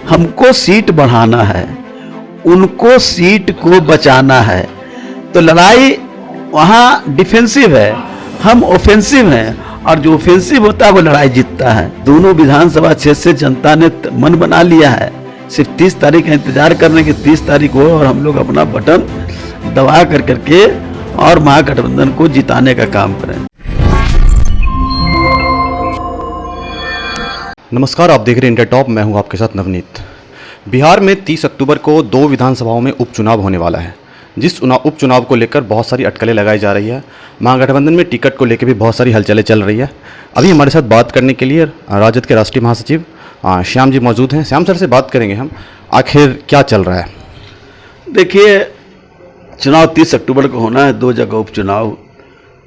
हमको सीट बढ़ाना है, उनको सीट को बचाना है। तो लड़ाई वहाँ डिफेंसिव है, हम ऑफेंसिव हैं, और जो ऑफेंसिव होता है वो लड़ाई जीतता है। दोनों विधानसभा क्षेत्र से जनता ने मन बना लिया है, सिर्फ 30 तारीख का इंतजार करने की, 30 तारीख हो और हम लोग अपना बटन दबा करके और महागठबंधन को जिताने का काम करें। नमस्कार, आप देख रहे हैं इंडिया टॉप। मैं हूं आपके साथ नवनीत। बिहार में 30 अक्टूबर को 2 विधानसभाओं में उपचुनाव होने वाला है, जिस उपचुनाव को लेकर बहुत सारी अटकलें लगाई जा रही है। महागठबंधन में टिकट को लेकर भी बहुत सारी हलचलें चल रही है। अभी हमारे साथ बात करने के लिए राजद के राष्ट्रीय महासचिव श्याम जी मौजूद हैं। श्याम सर से बात करेंगे हम, आखिर क्या चल रहा है। देखिए, चुनाव 30 अक्टूबर को होना है। 2 जगह उपचुनाव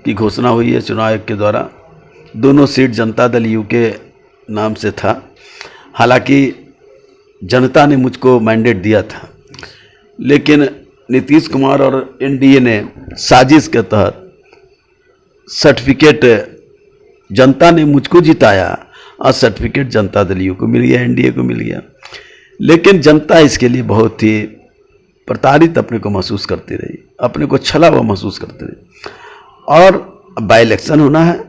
की घोषणा हुई है चुनाव आयोग के द्वारा। दोनों सीट जनता दल यू के नाम से था। हालांकि जनता ने मुझको मैंडेट दिया था, लेकिन नीतीश कुमार और एनडीए ने साजिश के तहत सर्टिफिकेट जनता ने मुझको जिताया और सर्टिफिकेट जनता दल यू को मिल गया, एनडीए को मिल गया। लेकिन जनता इसके लिए बहुत ही प्रताड़ित अपने को महसूस करती रही, अपने को छला हुआ महसूस करती रही। और बाई इलेक्शन होना है।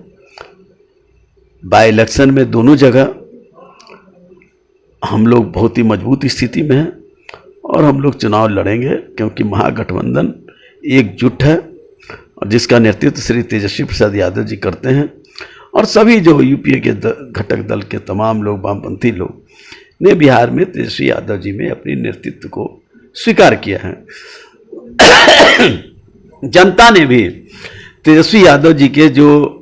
बाई इलेक्शन में दोनों जगह हम लोग बहुत ही मजबूत स्थिति में हैं और हम लोग चुनाव लड़ेंगे, क्योंकि महागठबंधन एकजुट है और जिसका नेतृत्व श्री तेजस्वी प्रसाद यादव जी करते हैं। और सभी जो यूपीए के घटक दल के तमाम लोग, वामपंथी लोग ने बिहार में तेजस्वी यादव जी में अपनी नेतृत्व को स्वीकार किया है। जनता ने भी तेजस्वी यादव जी के जो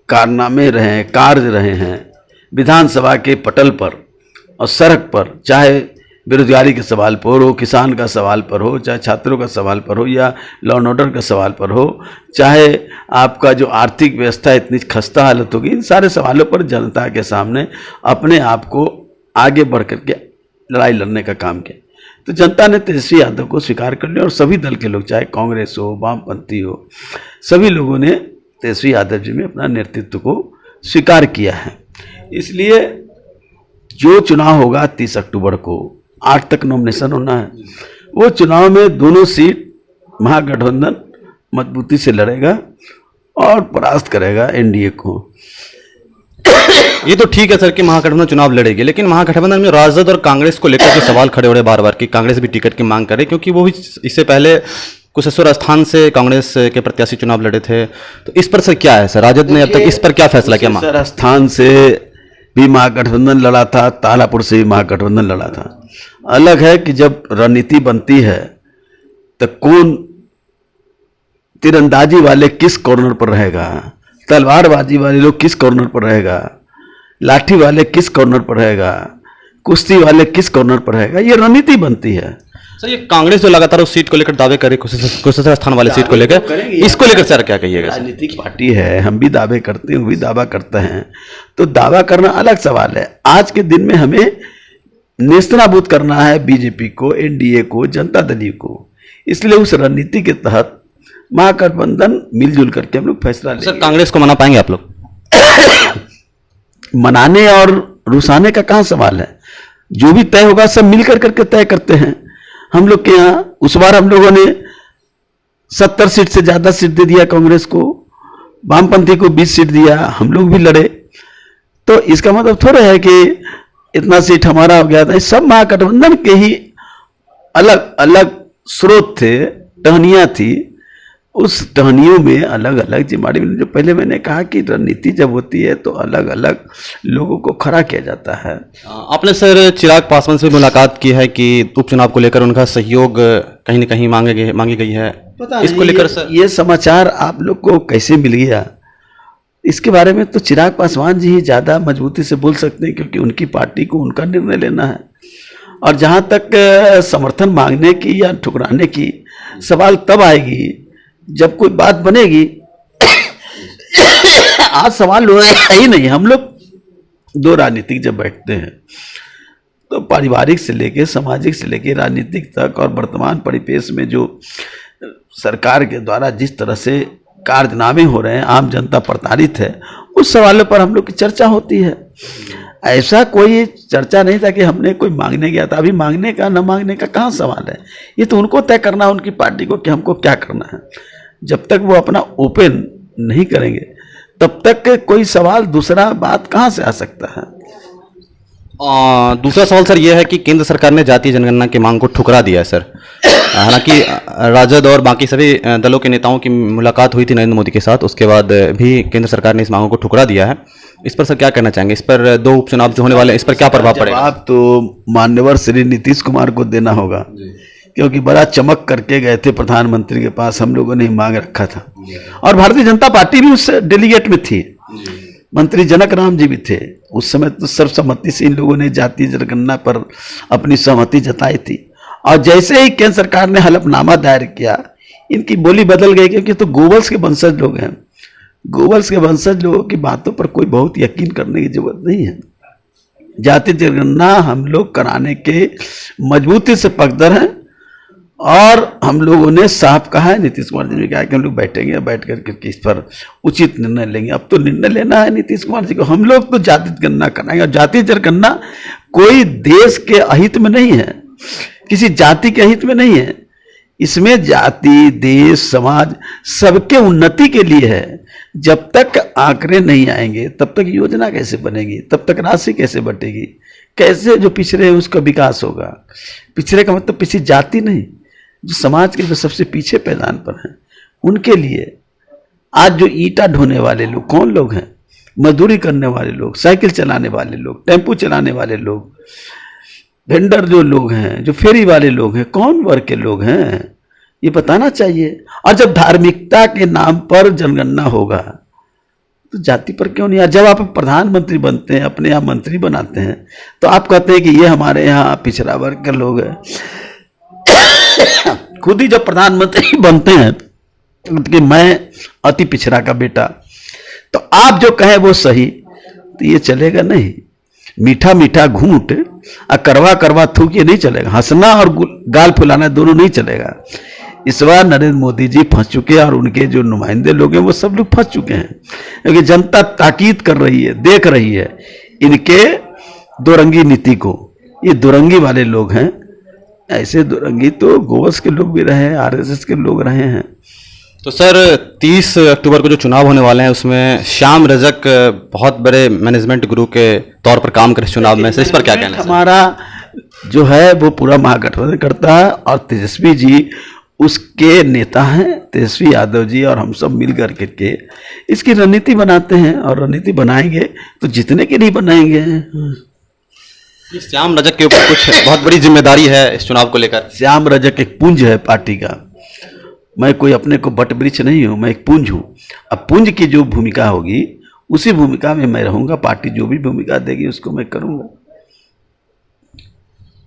कारनामे रहे, कार्य रहे हैं विधानसभा के पटल पर और सड़क पर, चाहे बेरोजगारी के सवाल पर हो, किसान का सवाल पर हो, चाहे छात्रों का सवाल पर हो, या लॉ एंड ऑर्डर का सवाल पर हो, चाहे आपका जो आर्थिक व्यवस्था इतनी खस्ता हालत होगी, इन सारे सवालों पर जनता के सामने अपने आप को आगे बढ़ करके लड़ाई लड़ने का काम किया। तो जनता ने तेजस्वी यादव को स्वीकार कर लिया और सभी दल के लोग, चाहे कांग्रेस हो, वामपंथी हो, सभी लोगों ने तेजस्वी यादव जी में अपना नेतृत्व को स्वीकार किया है। इसलिए जो चुनाव होगा 30 अक्टूबर को, 8 तक नॉमिनेशन होना है, वो चुनाव में दोनों सीट महागठबंधन मजबूती से लड़ेगा और परास्त करेगा एनडीए को। ये तो ठीक है सर कि महागठबंधन चुनाव लड़ेगी, लेकिन महागठबंधन में राजद और कांग्रेस को लेकर के सवाल खड़े हो रहे बार बार कि कांग्रेस भी टिकट की मांग करे, क्योंकि वो भी इससे पहले कुशेश्वर स्थान से कांग्रेस के प्रत्याशी चुनाव लड़े थे। तो इस पर सर क्या है सर, राजद ने अब तक इस पर क्या फैसला किया? कुशेश्वर स्थान से भी महागठबंधन लड़ा था, तालापुर से भी महागठबंधन लड़ा था। अलग है कि जब रणनीति बनती है तो कौन तीरंदाजी वाले किस कॉर्नर पर रहेगा, तलवारबाजी वाले लोग किस कॉर्नर पर रहेगा, लाठी वाले किस कॉर्नर पर रहेगा, कुश्ती वाले किस कॉर्नर पर रहेगा, ये रणनीति बनती है। सर ये कांग्रेस जो लगातार उस सीट को लेकर दावे करे, कुशेश्वर स्थान वाले सीट को लेकर, इसको लेकर सर क्या कहिएगा? राजनीतिक पार्टी है, हम भी दावे करते हैं, वो भी दावा करते हैं, तो दावा करना अलग सवाल है। आज के दिन में हमें नेस्तनाबूद करना है बीजेपी को, एनडीए को, जनता दल यू को। इसलिए उस रणनीति के तहत महागठबंधन मिलजुल करके हम लोग फैसला लेंगे। सर कांग्रेस को मना पाएंगे आप लोग? मनाने और रुसाने का कहाँ सवाल है, जो भी तय होगा सब मिलकर करके तय करते हैं। हम लोग के यहाँ उस बार हम लोगों ने 70 सीट से ज्यादा सीट दे दिया कांग्रेस को, वामपंथी को 20 सीट दिया, हम लोग भी लड़े। तो इसका मतलब थोड़ा है कि इतना सीट हमारा हो गया था। सब महागठबंधन के ही अलग अलग स्रोत थे, टहनियां थी। उस टहनियों में अलग अलग जिम्मेदारी, जो पहले मैंने कहा कि रणनीति जब होती है तो अलग अलग लोगों को खड़ा किया जाता है। आपने सर चिराग पासवान से मुलाकात की है कि उपचुनाव को लेकर उनका सहयोग कहीं न कहीं मांगी गई है, इसको लेकर सर ये समाचार आप लोग को कैसे मिल गया, इसके बारे में तो चिराग पासवान जी ही ज़्यादा मजबूती से बोल सकते हैं, क्योंकि उनकी पार्टी को उनका निर्णय लेना है। और जहाँ तक समर्थन मांगने की या ठुकराने की सवाल तब आएगी जब कोई बात बनेगी। आज सवाल है ही नहीं। हम लोग दो राजनीतिक जब बैठते हैं तो पारिवारिक से लेके, सामाजिक से लेके, राजनीतिक तक, और वर्तमान परिपेश में जो सरकार के द्वारा जिस तरह से कारनामे हो रहे हैं, आम जनता प्रताड़ित है, उस सवालों पर हम लोग की चर्चा होती है। ऐसा कोई चर्चा नहीं था कि हमने कोई मांगने गया था। अभी मांगने का न मांगने का कहाँ सवाल है, ये तो उनको तय करना है, उनकी पार्टी को कि हमको क्या करना है। जब तक वो अपना ओपन नहीं करेंगे तब तक कोई सवाल दूसरा बात कहाँ से आ सकता है। दूसरा सवाल सर ये है कि केंद्र सरकार ने जातीय जनगणना की मांग को ठुकरा दिया है सर। हालांकि राजद और बाकी सभी दलों के नेताओं की मुलाकात हुई थी नरेंद्र मोदी के साथ, उसके बाद भी केंद्र सरकार ने इस मांगों को ठुकरा दिया है। इस पर सर क्या कहना चाहेंगे? इस पर 2 उपचुनाव जो होने वाले हैं, इस पर क्या प्रभाव पड़ेगा? जवाब तो मान्यवर श्री नीतीश कुमार को देना होगा, क्योंकि बड़ा चमक करके गए थे प्रधानमंत्री के पास, हम लोगों ने मांग रखा था। और भारतीय जनता पार्टी भी उस डेलीगेट में थी, मंत्री जनक राम जी भी थे। उस समय तो सर्वसम्मति से इन लोगों ने जातीय जनगणना पर अपनी सहमति जताई थी। और जैसे ही केंद्र सरकार ने हलफनामा दायर किया, इनकी बोली बदल गई, क्योंकि तो गोवल्स के वंशज लोग हैं। गोवल्स के वंशज लोगों की बातों पर कोई बहुत यकीन करने की जरूरत नहीं है। जातीय जनगणना हम लोग कराने के मजबूती से पकड़र हैं, और हम लोगों ने साफ कहा है, नीतीश कुमार जी ने कहा कि हम लोग बैठेंगे, बैठ करके इस पर उचित निर्णय लेंगे। अब तो निर्णय लेना है नीतीश कुमार जी को। हम लोग तो जातीय जनगणना कराएंगे, और जातीय जनगणना कोई देश के अहित में नहीं है, किसी जाति के हित में नहीं है। इसमें जाति, देश, समाज सबके उन्नति के लिए है। जब तक आंकड़े नहीं आएंगे तब तक योजना कैसे बनेगी, तब तक राशि कैसे बटेगी, कैसे जो पिछड़े हैं उसका विकास होगा। पिछड़े का मतलब किसी जाति नहीं, जो समाज के जो सबसे पीछे पैदान पर हैं उनके लिए। आज जो ईंटा ढोने वाले लोग कौन लोग हैं? मजदूरी करने वाले लोग, साइकिल चलाने वाले लोग, टेम्पू चलाने वाले लोग, वेंडर जो लोग हैं, जो फेरी वाले लोग हैं, कौन वर्ग के लोग हैं, ये बताना चाहिए। और जब धार्मिकता के नाम पर जनगणना होगा तो जाति पर क्यों नहीं? जब आप प्रधानमंत्री बनते हैं, अपने यहाँ मंत्री बनाते हैं, तो आप कहते हैं कि ये हमारे यहाँ पिछड़ा वर्ग के लोग हैं। खुद ही जब प्रधानमंत्री बनते हैं कि मैं अति पिछड़ा का बेटा, तो आप जो कहें वो सही, तो ये चलेगा नहीं। मीठा मीठा घूंट और करवा करवा थूक ये नहीं चलेगा। हंसना और गाल फुलाना दोनों नहीं चलेगा। इस बार नरेंद्र मोदी जी फंस चुके हैं, और उनके जो नुमाइंदे लोग हैं वो सब लोग फंस चुके हैं, क्योंकि जनता ताकीद कर रही है, देख रही है इनके दुरंगी नीति को। ये दुरंगी वाले लोग हैं। ऐसे दुरंगी तो गोवस के लोग भी रहे हैं, आरएसएस के लोग रहे हैं। तो सर 30 अक्टूबर को जो चुनाव होने वाले हैं उसमें श्याम रजक बहुत बड़े मैनेजमेंट गुरु के तौर पर काम करे चुनाव में, सर इस पर क्या कहना है? हमारा जो है वो पूरा महागठबंधन करता है, और तेजस्वी जी उसके नेता हैं, तेजस्वी यादव जी, और हम सब मिल कर के इसकी रणनीति बनाते हैं। और रणनीति बनाएंगे तो जितने के नहीं बनाएंगे। श्याम रजक के ऊपर कुछ बहुत बड़ी जिम्मेदारी है इस चुनाव को लेकर। श्याम रजक एक पुंज है पार्टी का। मैं कोई अपने को बट वृक्ष नहीं हूं, मैं एक पुंज हूं। अब पुंज की जो भूमिका होगी उसी भूमिका में मैं रहूंगा। पार्टी जो भी भूमिका देगी उसको मैं करूंगा।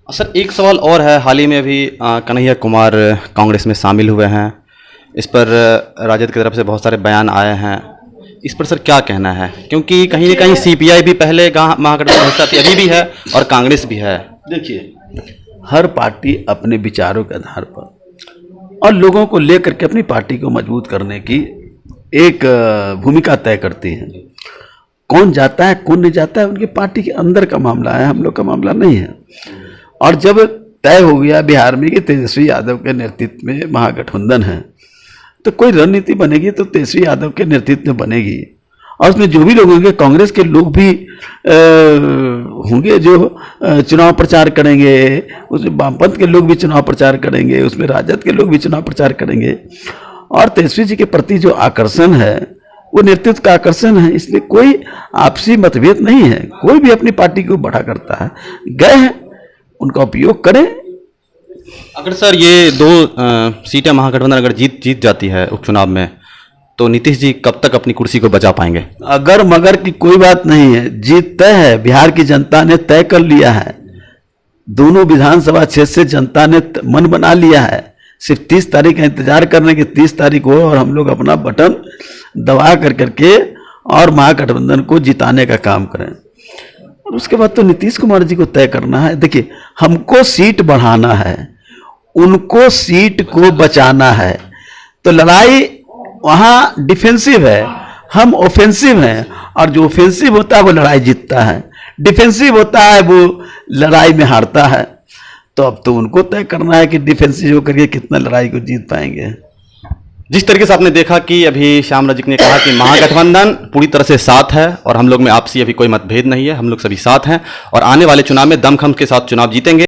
सर एक सवाल और है, हाल ही में अभी कन्हैया कुमार कांग्रेस में शामिल हुए हैं, इस पर राजद की तरफ से बहुत सारे बयान आए हैं, इस पर सर क्या कहना है? क्योंकि कहीं ना कहीं सीपीआई भी पहले महागठबंधन में हिस्सा थी, अभी भी है, और कांग्रेस भी है। देखिए, हर पार्टी अपने विचारों के आधार पर और लोगों को लेकर के अपनी पार्टी को मजबूत करने की एक भूमिका तय करती है। कौन जाता है कौन नहीं जाता है उनकी पार्टी के अंदर का मामला है, हम लोग का मामला नहीं है। और जब तय हो गया बिहार में कि तेजस्वी यादव के नेतृत्व में महागठबंधन है, तो कोई रणनीति बनेगी तो तेजस्वी यादव के नेतृत्व में बनेगी। और उसमें जो भी लोग होंगे, कांग्रेस के लोग भी होंगे जो चुनाव प्रचार करेंगे, उसमें वामपंथ के लोग भी चुनाव प्रचार करेंगे, उसमें राजद के लोग भी चुनाव प्रचार करेंगे। और तेजस्वी जी के प्रति जो आकर्षण है वो नेतृत्व का आकर्षण है, इसलिए कोई आपसी मतभेद नहीं है। कोई भी अपनी पार्टी को बढ़ा करता है, गए हैं उनका उपयोग करें। अगर सर ये 2 सीटें महागठबंधन अगर जीत जाती है उपचुनाव में, तो नीतीश जी कब तक अपनी कुर्सी को बचा पाएंगे? अगर मगर की कोई बात नहीं है, जीत तय है। बिहार की जनता ने तय कर लिया है, दोनों विधानसभा क्षेत्र से जनता ने मन बना लिया है। सिर्फ 30 तारीख का इंतजार करने की 30 तारीख हो और हम लोग अपना बटन दबा कर करके और महागठबंधन को जिताने का काम करें। और उसके बाद तो नीतीश कुमार जी को तय करना है। देखिए, हमको सीट बढ़ाना है, उनको सीट को बचाना है। तो लड़ाई वहाँ डिफेंसिव है, हम ऑफेंसिव हैं, और जो ऑफेंसिव होता है वो लड़ाई जीतता है। डिफेंसिव होता है वो लड़ाई में हारता है। तो अब तो उनको तय करना है कि डिफेंसिव होकर के कितना लड़ाई को जीत पाएंगे। जिस तरीके से आपने देखा कि अभी श्याम रजक ने कहा कि महागठबंधन पूरी तरह से साथ है और हम लोग में आपसी अभी कोई मतभेद नहीं है, हम लोग सभी साथ हैं और आने वाले चुनाव में दमखम के साथ चुनाव जीतेंगे।